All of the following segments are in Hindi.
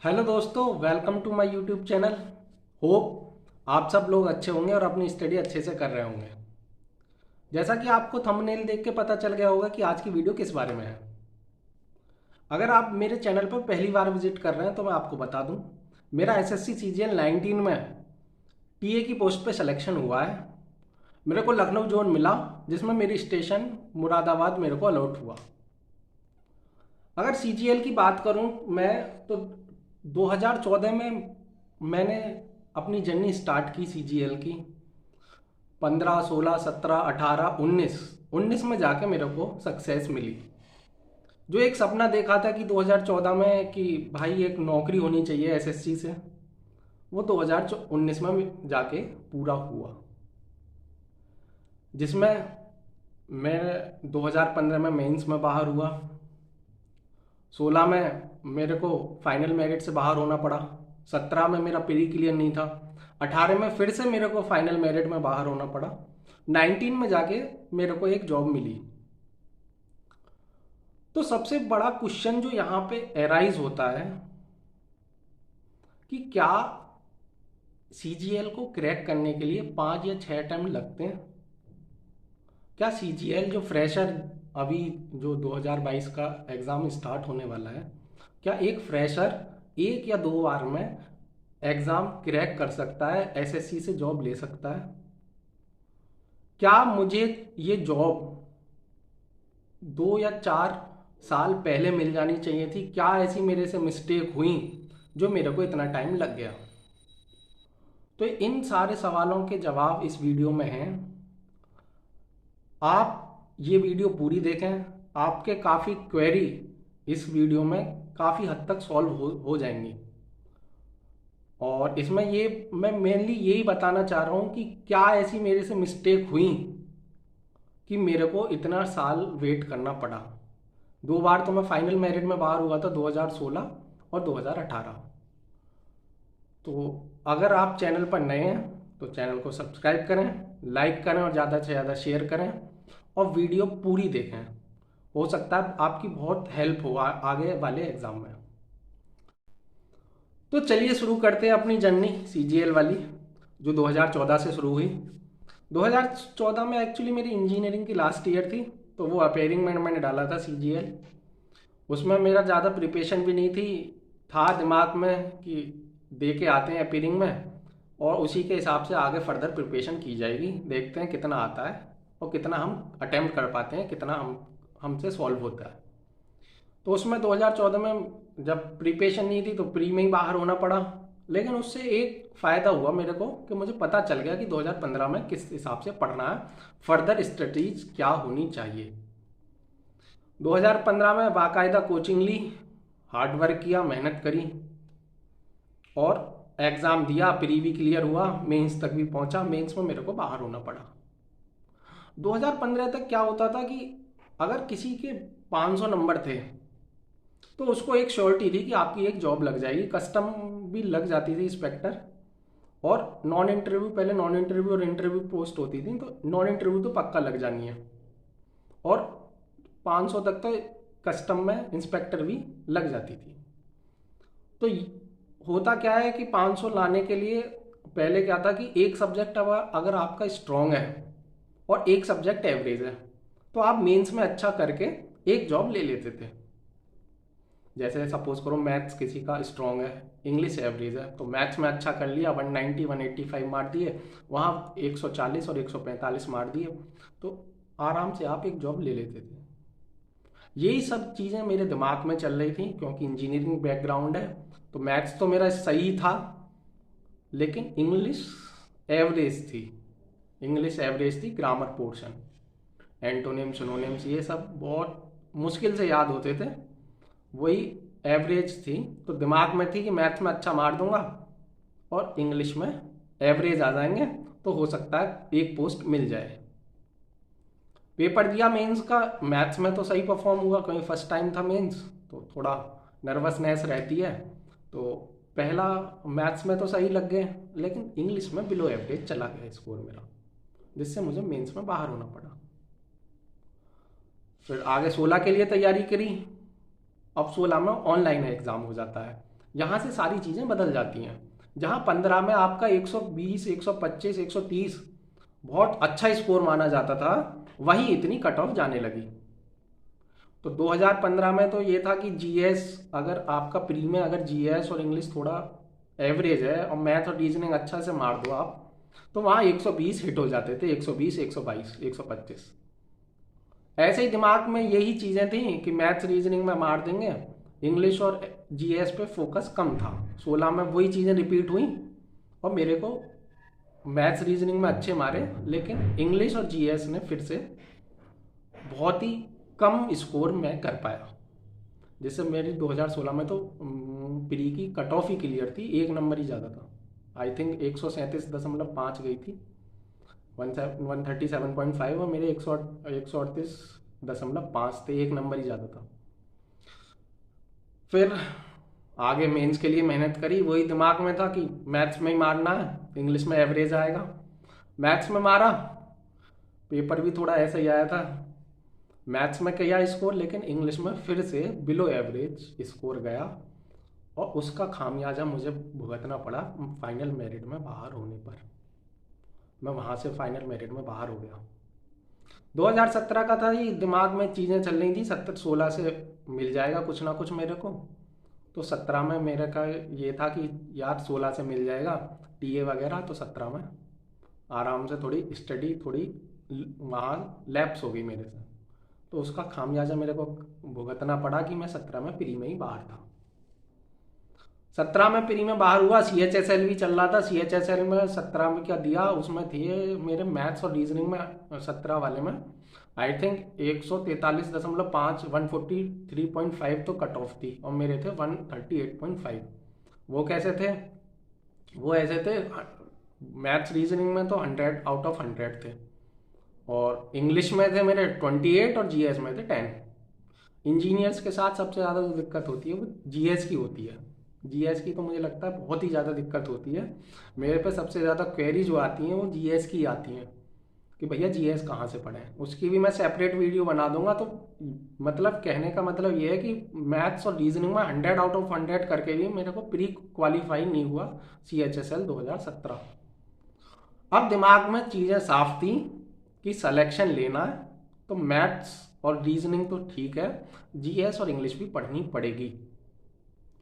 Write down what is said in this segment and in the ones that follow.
हेलो दोस्तों, welcome to my YouTube channel. Hope आप सब लोग अच्छे होंगे और अपनी स्टडी अच्छे से कर रहे होंगे। जैसा कि आपको थंबनेल देख के पता चल गया होगा कि आज की वीडियो किस बारे में है। अगर आप मेरे चैनल पर पहली बार विजिट कर रहे हैं तो मैं आपको बता दूं, मेरा एसएससी सीजीएल 19 में टीए की पोस्ट पे सिलेक्शन हुआ है। मेरे को लखनऊ जोन मिला, जिसमें मेरी स्टेशन मुरादाबाद मेरे को अलॉट हुआ। अगर सीजीएल की बात करूं मैं, तो 2014 में मैंने अपनी जर्नी स्टार्ट की सीजीएल की। 15, 16, 17, 18, 19, 19 में जाके मेरे को सक्सेस मिली। जो एक सपना देखा था कि 2014 में कि भाई एक नौकरी होनी चाहिए एसएससी से, वो 2019 में जाके पूरा हुआ। जिसमें मैं 2015 में मेंस में बाहर हुआ, 16 में मेरे को फाइनल मेरिट से बाहर होना पड़ा, 17 में मेरा प्री क्लियर नहीं था, 18 में फिर से मेरे को फाइनल मेरिट में बाहर होना पड़ा, 19 में जाके मेरे को एक जॉब मिली। तो सबसे बड़ा क्वेश्चन जो यहाँ पे एराइज होता है कि क्या सीजीएल को क्रैक करने के लिए 5 या 6 अटेम्प्ट लगते हैं? क्या सीजीएल जो फ्रेशर अभी जो 2022 का एग्ज़ाम स्टार्ट होने वाला है, क्या एक फ्रेशर 1 या 2 बार में एग्ज़ाम क्रैक कर सकता है, एसएससी से जॉब ले सकता है? क्या मुझे ये जॉब 2 या 4 साल पहले मिल जानी चाहिए थी? क्या ऐसी मेरे से मिस्टेक हुई जो मेरे को इतना टाइम लग गया? तो इन सारे सवालों के जवाब इस वीडियो में हैं। आप ये वीडियो पूरी देखें, आपके काफ़ी क्वेरी इस वीडियो में काफ़ी हद तक सॉल्व हो जाएंगी। और इसमें ये मैं मेनली यही बताना चाह रहा हूँ कि क्या ऐसी मेरे से मिस्टेक हुई कि मेरे को इतना साल वेट करना पड़ा। 2 बार तो मैं फाइनल मेरिट में बाहर हुआ था, 2016 और 2018। तो अगर आप चैनल पर नए हैं तो चैनल को सब्सक्राइब करें, लाइक करें और ज़्यादा से ज़्यादा शेयर करें और वीडियो पूरी देखें। हो सकता है आपकी बहुत हेल्प हो आगे वाले एग्ज़ाम में। तो चलिए शुरू करते हैं अपनी जर्नी सीजीएल वाली, जो 2014 से शुरू हुई। 2014 में एक्चुअली मेरी इंजीनियरिंग की लास्ट ईयर थी, तो वो अपेयरिंग में मैंने डाला था सीजीएल। उसमें मेरा ज़्यादा प्रिपरेशन भी नहीं थी, था दिमाग में कि दे के आते हैं अपेयरिंग में और उसी के हिसाब से आगे फर्दर प्रिपरेशन की जाएगी, देखते हैं कितना आता है और कितना हम अटेम्प्ट कर पाते हैं, कितना हमसे सॉल्व होता है। तो उसमें 2014 में जब प्रिपरेशन नहीं थी तो प्री में ही बाहर होना पड़ा। लेकिन उससे एक फ़ायदा हुआ मेरे को कि मुझे पता चल गया कि 2015 में किस हिसाब से पढ़ना है, फर्दर स्ट्रेटजीज क्या होनी चाहिए। 2015 में बाकायदा कोचिंग ली, हार्ड वर्क किया, मेहनत करी और एग्ज़ाम दिया, प्री भी क्लियर हुआ, मेंस तक भी पहुंचा। मेंस में मेरे को बाहर होना पड़ा। 2015 तक क्या होता था कि अगर किसी के 500 नंबर थे तो उसको एक श्योरिटी थी कि आपकी एक जॉब लग जाएगी, कस्टम भी लग जाती थी, इंस्पेक्टर। और नॉन इंटरव्यू, पहले नॉन इंटरव्यू और इंटरव्यू पोस्ट होती थी, तो नॉन इंटरव्यू तो पक्का लग जानी है और 500 तक तो कस्टम में इंस्पेक्टर भी लग जाती थी। तो होता क्या है कि 500 लाने के लिए पहले क्या था कि एक सब्जेक्ट अगर आपका स्ट्रॉन्ग है और एक सब्जेक्ट एवरेज है तो आप मेंस में अच्छा करके एक जॉब ले लेते थे। जैसे सपोज करो मैथ्स किसी का स्ट्रॉन्ग है, इंग्लिश एवरेज है, तो मैथ्स में अच्छा कर लिया, 190 185 मार दिए, वहाँ 140 और 145 मार दिए, तो आराम से आप एक जॉब ले लेते थे। यही सब चीज़ें मेरे दिमाग में चल रही थी क्योंकि इंजीनियरिंग बैकग्राउंड है, तो मैथ्स तो मेरा सही था लेकिन इंग्लिश एवरेज थी। इंग्लिश एवरेज थी, ग्रामर पोर्शन, एंटोनिम सिनोनिम्स ये सब बहुत मुश्किल से याद होते थे, वही एवरेज थी। तो दिमाग में थी कि मैथ्स में अच्छा मार दूंगा और इंग्लिश में एवरेज आ जाएंगे तो हो सकता है एक पोस्ट मिल जाए। पेपर दिया मेंस का, मैथ्स में तो सही परफॉर्म हुआ क्योंकि फर्स्ट टाइम था मेंस, तो थोड़ा नर्वसनेस रहती है। तो पहला मैथ्स में तो सही लग गए लेकिन इंग्लिश में बिलो एवरेज चला गया स्कोर मेरा, जिससे मुझे मेंस में बाहर होना पड़ा। फिर आगे 16 के लिए तैयारी करी। अब 16 में ऑनलाइन एग्ज़ाम हो जाता है, यहाँ से सारी चीज़ें बदल जाती हैं। जहाँ 15 में आपका 120, 125, 130 बहुत अच्छा स्कोर माना जाता था, वहीं इतनी कट ऑफ जाने लगी। तो 2015 में तो ये था कि जीएस, अगर आपका प्री में अगर जीएस और इंग्लिश थोड़ा एवरेज है और मैथ और रीजनिंग अच्छा से मार दो आप, तो वहाँ 120 हिट हो जाते थे, 120, 122, 125। ऐसे ही दिमाग में यही चीज़ें थी कि मैथ्स रीजनिंग में मार देंगे, इंग्लिश और जीएस पे फोकस कम था। 16 में वही चीज़ें रिपीट हुई और मेरे को मैथ्स रीजनिंग में अच्छे मारे, लेकिन इंग्लिश और जीएस ने फिर से बहुत ही कम स्कोर मैं कर पाया, जिससे मेरी 2016 में तो प्री की कट ऑफ ही क्लियर थी, एक नंबर ही ज़्यादा था। आई थिंक 137.5 गई थी, 137.5, और मेरे 138.5 थे, एक नंबर ही ज़्यादा था। फिर आगे मेंस के लिए मेहनत करी, वही दिमाग में था कि मैथ्स में ही मारना है, इंग्लिश में एवरेज आएगा। मैथ्स में मारा, पेपर भी थोड़ा ऐसा ही आया था, मैथ्स में किया स्कोर, लेकिन इंग्लिश में फिर से बिलो एवरेज स्कोर गया और उसका खामियाजा मुझे भुगतना पड़ा फाइनल मेरिट में बाहर होने पर। मैं वहाँ से फाइनल मेरिट में बाहर हो गया। 2017 का था, ये दिमाग में चीज़ें चल रही थी, 16 से मिल जाएगा कुछ ना कुछ मेरे को। तो 17 में मेरे का ये था कि यार 16 से मिल जाएगा टीए वगैरह, तो 17 में आराम से थोड़ी स्टडी थोड़ी वहाँ लैप्स हो गई मेरे से, तो उसका खामियाजा मेरे को भुगतना पड़ा कि मैं 17 में प्री में ही बाहर था। 17 में प्री में बाहर हुआ, CHSL भी चल रहा था। CHSL में 17 में क्या दिया, उसमें थे मेरे मैथ्स और रीजनिंग में 17 वाले में आई थिंक 143.5, 143.5 तो कट ऑफ थी, और मेरे थे 138.5। वो कैसे थे, वो ऐसे थे, मैथ्स रीजनिंग में तो 100 आउट ऑफ 100 थे, और इंग्लिश में थे मेरे 28 और जीएस में थे 10। इंजीनियर्स के साथ सबसे ज़्यादा जो दिक्कत होती है वो जीएस की होती है। जीएस की तो मुझे लगता है बहुत ही ज़्यादा दिक्कत होती है। मेरे पे सबसे ज़्यादा क्वेरी जो आती हैं वो जीएस की आती हैं कि भैया जीएस कहाँ से पढ़ें। उसकी भी मैं सेपरेट वीडियो बना दूंगा। तो मतलब कहने का मतलब ये है कि मैथ्स और रीजनिंग में 100 आउट ऑफ 100 करके भी मेरे को प्री क्वालिफाई नहीं हुआ CHSL 2017। अब दिमाग में चीज़ें साफ थी कि सिलेक्शन लेना है, तो मैथ्स और रीजनिंग तो ठीक है, जीएस और इंग्लिश भी पढ़नी पड़ेगी,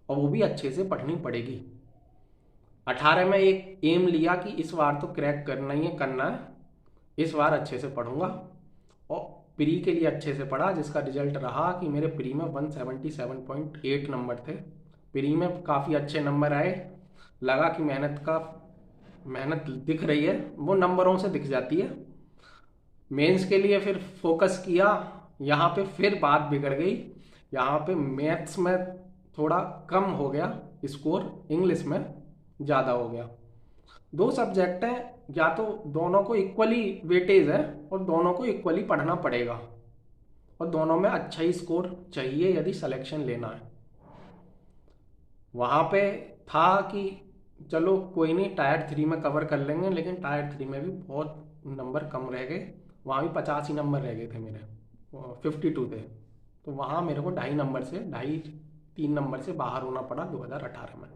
और वो भी अच्छे से पढ़नी पड़ेगी। 18 में एक एम लिया कि इस बार तो क्रैक करना ही है, करना है, इस बार अच्छे से पढ़ूंगा, और प्री के लिए अच्छे से पढ़ा, जिसका रिजल्ट रहा कि मेरे प्री में 177.8 नंबर थे। प्री में काफ़ी अच्छे नंबर आए, लगा कि मेहनत दिख रही है, वो नंबरों से दिख जाती है। मेंस के लिए फिर फोकस किया, यहाँ पे फिर बात बिगड़ गई। यहाँ पे मैथ्स में थोड़ा कम हो गया स्कोर, इंग्लिश में ज़्यादा हो गया। दो सब्जेक्ट हैं, या तो दोनों को इक्वली वेटेज है और दोनों को इक्वली पढ़ना पड़ेगा, और दोनों में अच्छा ही स्कोर चाहिए यदि सिलेक्शन लेना है। वहाँ पे था कि चलो कोई नहीं, टायर 3 में कवर कर लेंगे, लेकिन टायर 3 में भी बहुत नंबर कम रह गए। वहाँ भी 85 नंबर रह गए थे मेरे, 52 थे। तो वहाँ मेरे को 2.5 नंबर से बाहर होना पड़ा 2018 में।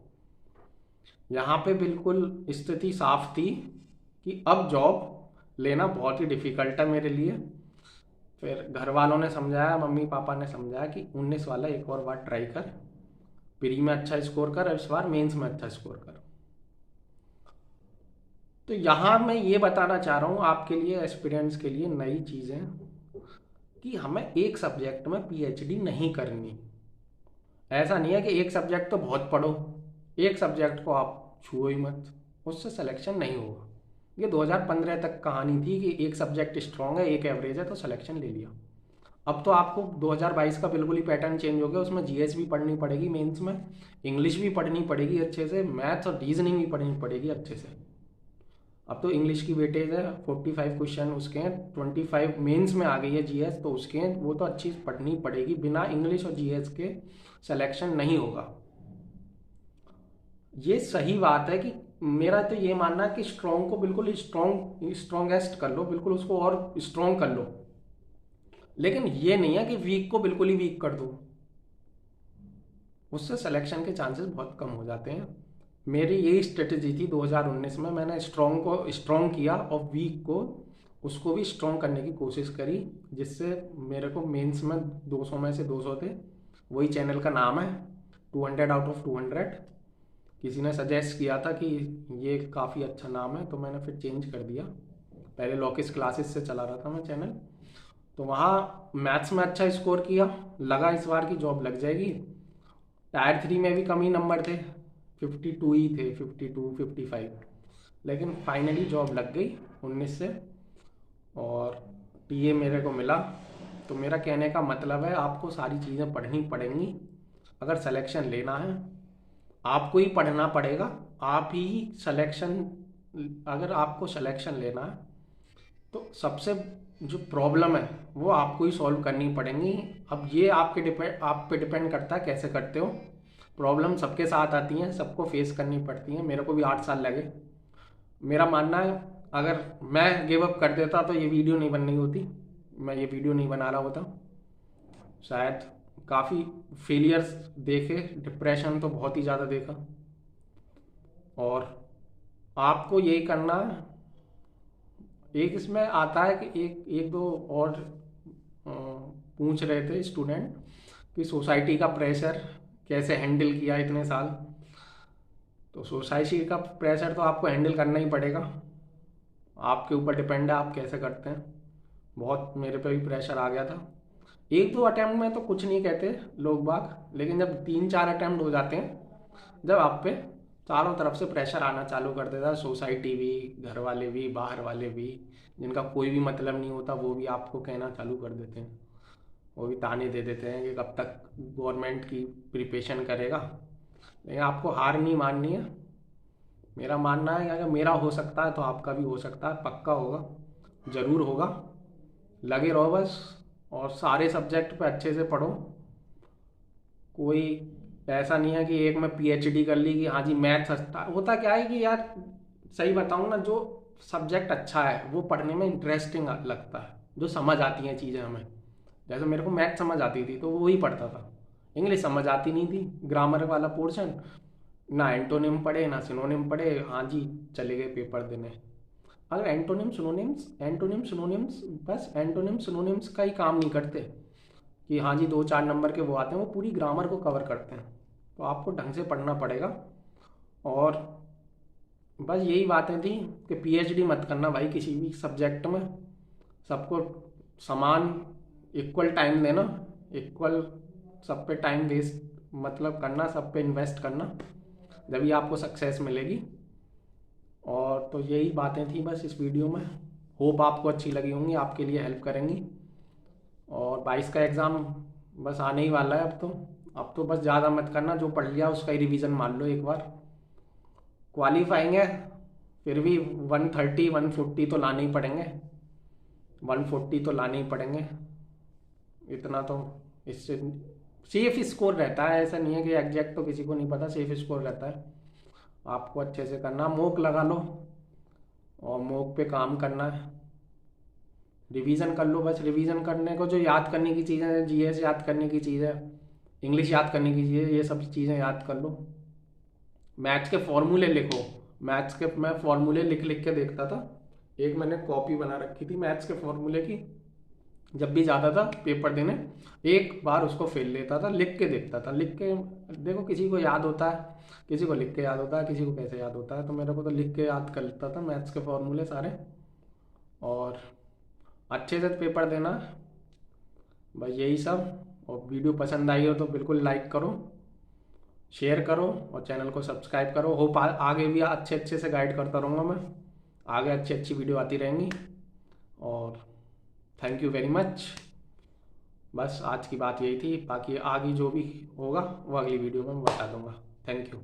यहाँ पे बिल्कुल स्थिति साफ थी कि अब जॉब लेना बहुत ही डिफ़िकल्ट है मेरे लिए। फिर घर वालों ने समझाया, मम्मी पापा ने समझाया कि 19 वाला एक और बार ट्राई कर, प्री में अच्छा स्कोर कर, इस बार मेंस में अच्छा स्कोर कर। तो यहाँ मैं ये बताना चाह रहा हूँ आपके लिए, एक्सपीरियंस के लिए, नई चीज़ें, कि हमें एक सब्जेक्ट में पीएचडी नहीं करनी। ऐसा नहीं है कि एक सब्जेक्ट तो बहुत पढ़ो, एक सब्जेक्ट को आप छुओ ही मत, उससे सिलेक्शन नहीं होगा। ये 2015 तक कहानी थी कि एक सब्जेक्ट स्ट्रॉन्ग है, एक एवरेज है, तो सिलेक्शन ले लिया। अब तो आपको 2022 का बिल्कुल ही पैटर्न चेंज हो गया। उसमें जीएस भी पढ़नी पड़ेगी मेंस में, इंग्लिश भी पढ़नी पड़ेगी अच्छे से, मैथ्स और रीजनिंग भी पढ़नी पड़ेगी अच्छे से। अब तो इंग्लिश की वेटेज है 45 क्वेश्चन उसके हैं, 25 मेंस में आ गई है जीएस, तो उसके हैं, वो तो अच्छी पढ़नी पड़ेगी। बिना इंग्लिश और जीएस के सिलेक्शन नहीं होगा। ये सही बात है कि मेरा तो ये मानना है कि स्ट्रॉन्ग को बिल्कुल स्ट्रॉन्गेस्ट कर लो, बिल्कुल उसको और स्ट्रॉन्ग कर लो, लेकिन ये नहीं है कि वीक को बिल्कुल ही वीक कर दो। उससे सिलेक्शन के चांसेस बहुत कम हो जाते हैं। मेरी यही स्ट्रेटजी थी 2019 में। मैंने स्ट्रॉन्ग को स्ट्रॉन्ग किया और वीक को उसको भी स्ट्रॉन्ग करने की कोशिश करी, जिससे मेरे को मेंस में 200 में से 200 थे। वही चैनल का नाम है 200 आउट ऑफ 200। किसी ने सजेस्ट किया था कि ये काफ़ी अच्छा नाम है, तो मैंने फिर चेंज कर दिया। पहले लॉकिस क्लासेस से चला रहा था मैं चैनल, तो वहाँ मैथ्स में अच्छा स्कोर किया, लगा इस बार की जॉब लग जाएगी। टायर 3 में भी कम ही नंबर थे, 52 ही थे, 52 55, लेकिन फाइनली जॉब लग गई 19 से और टीए मेरे को मिला। तो मेरा कहने का मतलब है आपको सारी चीज़ें पढ़नी पड़ेंगी। अगर सिलेक्शन लेना है आपको ही पढ़ना पड़ेगा, आप ही सिलेक्शन, अगर आपको सिलेक्शन लेना है तो सबसे जो प्रॉब्लम है वो आपको ही सॉल्व करनी पड़ेंगी। अब ये आप पे डिपेंड करता है कैसे करते हो। प्रॉब्लम सबके साथ आती हैं, सबको फेस करनी पड़ती हैं। मेरे को भी 8 साल लगे। मेरा मानना है अगर मैं गिव अप कर देता तो ये वीडियो नहीं बननी होती, मैं ये वीडियो नहीं बना रहा होता शायद। काफ़ी फेलियर्स देखे, डिप्रेशन तो बहुत ही ज़्यादा देखा। और आपको यही करना है। एक इसमें आता है कि एक दो और पूछ रहे थे स्टूडेंट कि सोसाइटी का प्रेशर कैसे हैंडल किया इतने साल। तो सोसाइटी का प्रेशर तो आपको हैंडल करना ही पड़ेगा, आपके ऊपर डिपेंड है आप कैसे करते हैं। बहुत मेरे पे भी प्रेशर आ गया था। 1-2 अटैम्प्ट में तो कुछ नहीं कहते लोग बाग, लेकिन जब 3-4 अटैम्प्ट हो जाते हैं, जब आप पे चारों तरफ से प्रेशर आना चालू कर देता है, सोसाइटी भी, घर वाले भी, बाहर वाले भी, जिनका कोई भी मतलब नहीं होता वो भी आपको कहना चालू कर देते हैं। वो भी ताने दे देते हैं कि कब तक गवर्नमेंट की प्रिपरेशन करेगा। लेकिन आपको हार नहीं माननी है। मेरा मानना है कि अगर मेरा हो सकता है तो आपका भी हो सकता है, पक्का होगा, ज़रूर होगा। लगे रहो बस, और सारे सब्जेक्ट पे अच्छे से पढ़ो। कोई ऐसा नहीं है कि एक में पीएचडी कर ली कि हाँ जी मैथ्स अच्छा होता। क्या है कि यार सही बताऊँ ना, जो सब्जेक्ट अच्छा है वो पढ़ने में इंटरेस्टिंग लगता है, जो समझ आती हैं चीज़ें हमें। जैसे मेरे को मैथ समझ आती थी तो वही पढ़ता था। इंग्लिश समझ आती नहीं थी, ग्रामर वाला पोर्शन, ना एंटोनिम पढ़े ना सिनोनिम पढ़े, हाँ जी चले गए पेपर देने। अगर एंटोनिम सिनोनिम्स बस एंटोनिम सिनोनिम्स का ही काम नहीं करते कि हाँ जी 2-4 नंबर के वो आते हैं, वो पूरी ग्रामर को कवर करते हैं। तो आपको ढंग से पढ़ना पड़ेगा। और बस यही बातें थी कि पीएचडी मत करना भाई किसी भी सब्जेक्ट में। सबको समान इक्वल टाइम देना, इक्वल सब पे टाइम वेस्ट मतलब करना, सब पे इन्वेस्ट करना, जब आपको सक्सेस मिलेगी। और तो यही बातें थी बस इस वीडियो में। होप आपको अच्छी लगी होंगी, आपके लिए हेल्प करेंगी। और 22 का एग्ज़ाम बस आने ही वाला है। अब तो बस ज़्यादा मत करना, जो पढ़ लिया उसका ही रिवीजन मान लो एक बार। क्वालिफाइंग है फिर भी 130 140 तो लाने ही पड़ेंगे, 140 तो लाने ही पड़ेंगे। इतना तो इससे सेफ स्कोर रहता है, ऐसा नहीं है कि एग्जैक्ट तो किसी को नहीं पता, सेफ स्कोर रहता है। आपको अच्छे से करना, मॉक लगा लो और मॉक पे काम करना है। रिवीजन कर लो, बस रिवीजन करने को जो याद करने की चीज़ें हैं, जीएस याद करने की चीज़ है, इंग्लिश याद करने की चीज़ है, ये सब चीज़ें याद कर लो। मैथ्स के फॉर्मूले लिखो। मैथ्स के मैं फॉर्मूले लिख लिख के देखता था। एक मैंने कॉपी बना रखी थी मैथ्स के फॉर्मूले की। जब भी जाता था पेपर देने एक बार उसको फेल लेता था, लिख के देखता था। लिख के देखो, किसी को याद होता है, किसी को लिख के याद होता है, किसी को कैसे याद होता है। तो मेरे को तो लिख के याद कर लेता था मैथ्स के फॉर्मूले सारे। और अच्छे से पेपर देना, बस यही सब। और वीडियो पसंद आई हो तो बिल्कुल लाइक करो, शेयर करो और चैनल को सब्सक्राइब करो। होप आगे भी अच्छे अच्छे से गाइड करता रहूँगा मैं, आगे अच्छी अच्छी वीडियो आती रहेंगी। और थैंक यू वेरी मच। बस आज की बात यही थी, बाकी आगे जो भी होगा वो अगली वीडियो में बता दूंगा। Thank you.